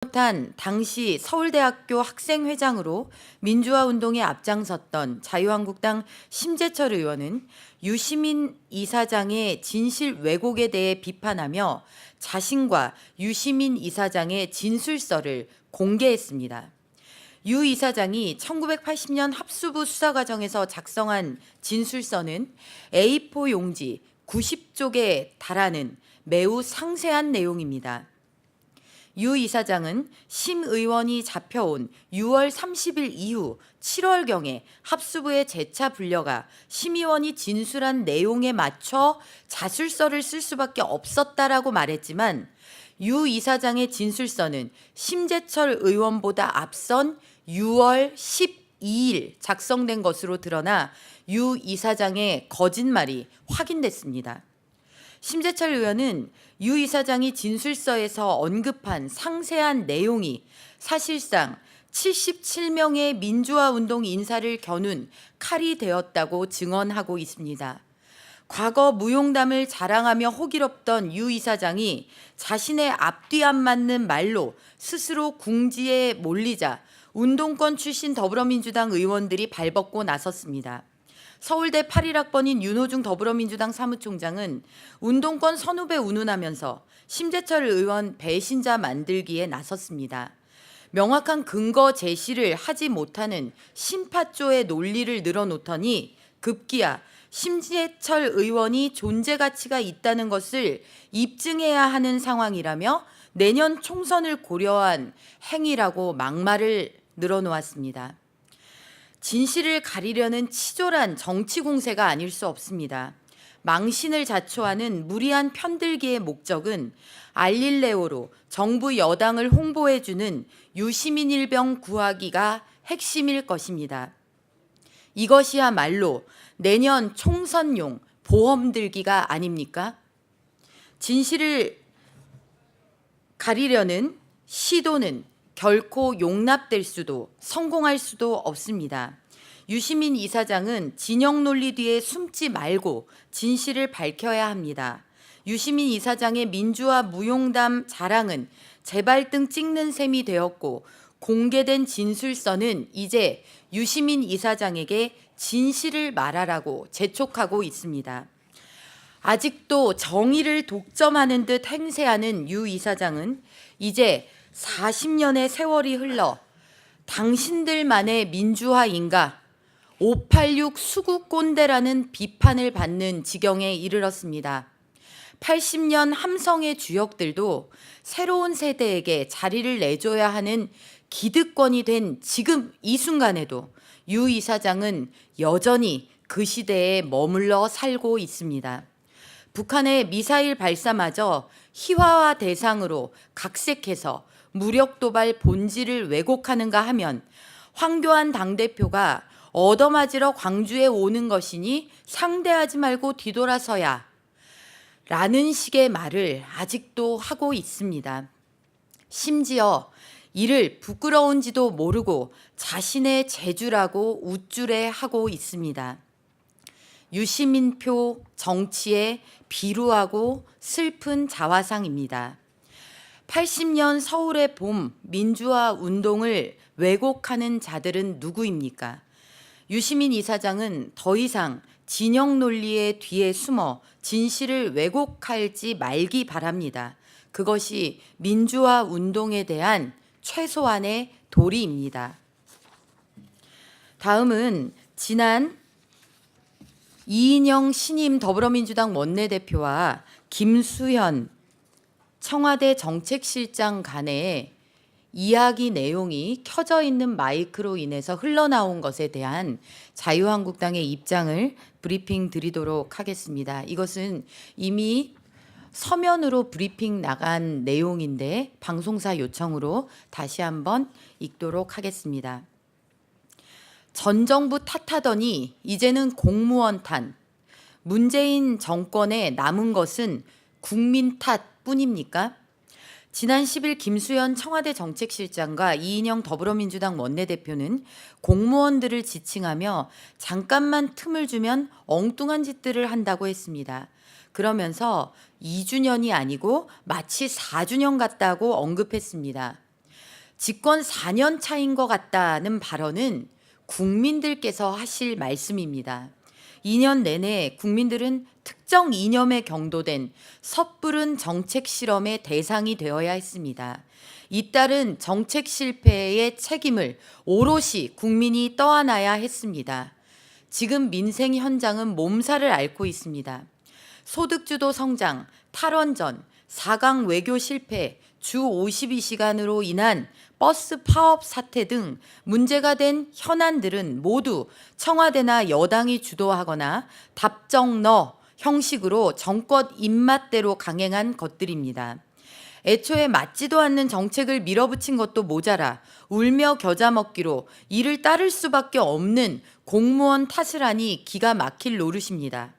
비롯한 당시 서울대학교 학생회장으로 민주화 운동에 앞장섰던 자유한국당 심재철 의원은 유시민 이사장의 진실 왜곡에 대해 비판하며 자신과 유시민 이사장의 진술서를 공개했습니다. 유 이사장이 1980년 합수부 수사 과정에서 작성한 진술서는 A4 용지 90쪽에 달하는 매우 상세한 내용입니다. 유 이사장은 심 의원이 잡혀온 6월 30일 이후 7월경에 합수부에 재차 불려가 심 의원이 진술한 내용에 맞춰 자술서를 쓸 수밖에 없었다라고 말했지만 유 이사장의 진술서는 심재철 의원보다 앞선 6월 12일 작성된 것으로 드러나 유 이사장의 거짓말이 확인됐습니다. 심재철 의원은 유 이사장이 진술서에서 언급한 상세한 내용이 사실상 77명의 민주화 운동 인사를 겨눈 칼이 되었다고 증언하고 있습니다. 과거 무용담을 자랑하며 호기롭던 유 이사장이 자신의 앞뒤 안 맞는 말로 스스로 궁지에 몰리자 운동권 출신 더불어민주당 의원들이 발벗고 나섰습니다. 서울대 81학번인 윤호중 더불어민주당 사무총장은 운동권 선후배 운운하면서 심재철 의원 배신자 만들기에 나섰습니다. 명확한 근거 제시를 하지 못하는 심파조의 논리를 늘어놓더니 급기야 심재철 의원이 존재 가치가 있다는 것을 입증해야 하는 상황이라며 내년 총선을 고려한 행위라고 막말을 늘어놓았습니다. 진실을 가리려는 치졸한 정치 공세가 아닐 수 없습니다. 망신을 자초하는 무리한 편들기의 목적은 알릴레오로 정부 여당을 홍보해주는 유시민 일병 구하기가 핵심일 것입니다. 이것이야말로 내년 총선용 보험 들기가 아닙니까? 진실을 가리려는 시도는 결코 용납될 수도 성공할 수도 없습니다. 유시민 이사장은 진영 논리 뒤에 숨지 말고 진실을 밝혀야 합니다. 유시민 이사장의 민주화 무용담 자랑은 재발등 찍는 셈이 되었고 공개된 진술서는 이제 유시민 이사장에게 진실을 말하라고 재촉하고 있습니다. 아직도 정의를 독점하는 듯 행세하는 유 이사장은 이제 40년의 세월이 흘러 당신들만의 민주화인가 586 수구 꼰대라는 비판을 받는 지경에 이르렀습니다. 80년 함성의 주역들도 새로운 세대에게 자리를 내줘야 하는 기득권이 된 지금 이 순간에도 유 이사장은 여전히 그 시대에 머물러 살고 있습니다. 북한의 미사일 발사마저 희화화 대상으로 각색해서 무력 도발 본질을 왜곡하는가 하면 황교안 당대표가 얻어맞으러 광주에 오는 것이니 상대하지 말고 뒤돌아서야 라는 식의 말을 아직도 하고 있습니다. 심지어 이를 부끄러운지도 모르고 자신의 재주라고 우쭐해 하고 있습니다. 유시민표 정치의 비루하고 슬픈 자화상입니다. 80년 서울의 봄 민주화 운동을 왜곡하는 자들은 누구입니까? 유시민 이사장은 더 이상 진영 논리의 뒤에 숨어 진실을 왜곡할지 말기 바랍니다. 그것이 민주화 운동에 대한 최소한의 도리입니다. 다음은 지난 이인영 신임 더불어민주당 원내대표와 김수현 청와대 정책실장 간의 이야기 내용이 켜져 있는 마이크로 인해서 흘러나온 것에 대한 자유한국당의 입장을 브리핑 드리도록 하겠습니다. 이것은 이미 서면으로 브리핑 나간 내용인데 방송사 요청으로 다시 한번 읽도록 하겠습니다. 전 정부 탓하더니 이제는 공무원 탓. 문재인 정권에 남은 것은 국민 탓뿐입니까? 지난 10일 김수현 청와대 정책실장과 이인영 더불어민주당 원내대표는 공무원들을 지칭하며 잠깐만 틈을 주면 엉뚱한 짓들을 한다고 했습니다. 그러면서 2주년이 아니고 마치 4주년 같다고 언급했습니다. 집권 4년 차인 것 같다는 발언은 국민들께서 하실 말씀입니다. 2년 내내 국민들은 특정 이념에 경도된 섣부른 정책 실험의 대상이 되어야 했습니다. 잇따른 정책 실패의 책임을 오롯이 국민이 떠안아야 했습니다. 지금 민생 현장은 몸살을 앓고 있습니다. 소득주도 성장, 탈원전, 4강 외교 실패, 주 52시간으로 인한 버스 파업 사태 등 문제가 된 현안들은 모두 청와대나 여당이 주도하거나 답정너 형식으로 정권 입맛대로 강행한 것들입니다. 애초에 맞지도 않는 정책을 밀어붙인 것도 모자라 울며 겨자 먹기로 이를 따를 수밖에 없는 공무원 탓을 하니 기가 막힐 노릇입니다.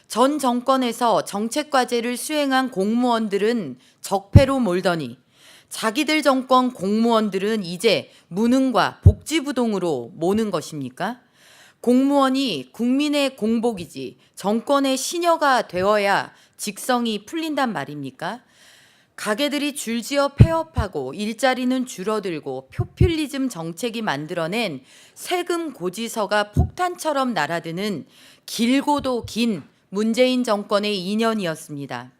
전 정권에서 정책 과제를 수행한 공무원들은 적폐로 몰더니 자기들 정권 공무원들은 이제 무능과 복지부동으로 모는 것입니까? 공무원이 국민의 공복이지 정권의 시녀가 되어야 직성이 풀린단 말입니까? 가게들이 줄지어 폐업하고 일자리는 줄어들고 포퓰리즘 정책이 만들어낸 세금 고지서가 폭탄처럼 날아드는 길고도 긴 문재인 정권의 2년이었습니다.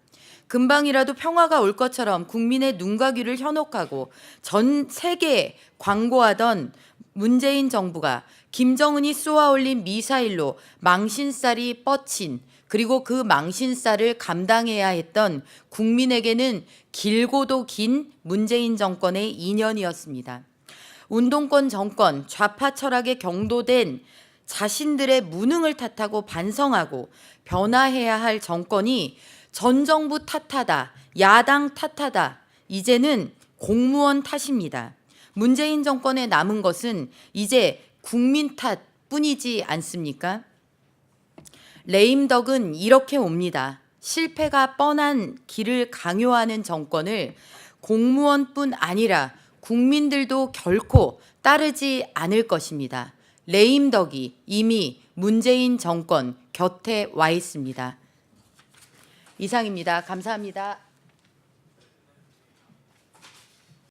금방이라도 평화가 올 것처럼 국민의 눈과 귀를 현혹하고 전 세계에 광고하던 문재인 정부가 김정은이 쏘아올린 미사일로 망신살이 뻗친 그리고 그 망신살을 감당해야 했던 국민에게는 길고도 긴 문재인 정권의 2년이었습니다. 운동권 정권, 좌파 철학에 경도된 자신들의 무능을 탓하고 반성하고 변화해야 할 정권이 전 정부 탓하다, 야당 탓하다, 이제는 공무원 탓입니다. 문재인 정권에 남은 것은 이제 국민 탓뿐이지 않습니까? 레임덕은 이렇게 옵니다. 실패가 뻔한 길을 강요하는 정권을 공무원뿐 아니라 국민들도 결코 따르지 않을 것입니다. 레임덕이 이미 문재인 정권 곁에 와 있습니다. 이상입니다. 감사합니다.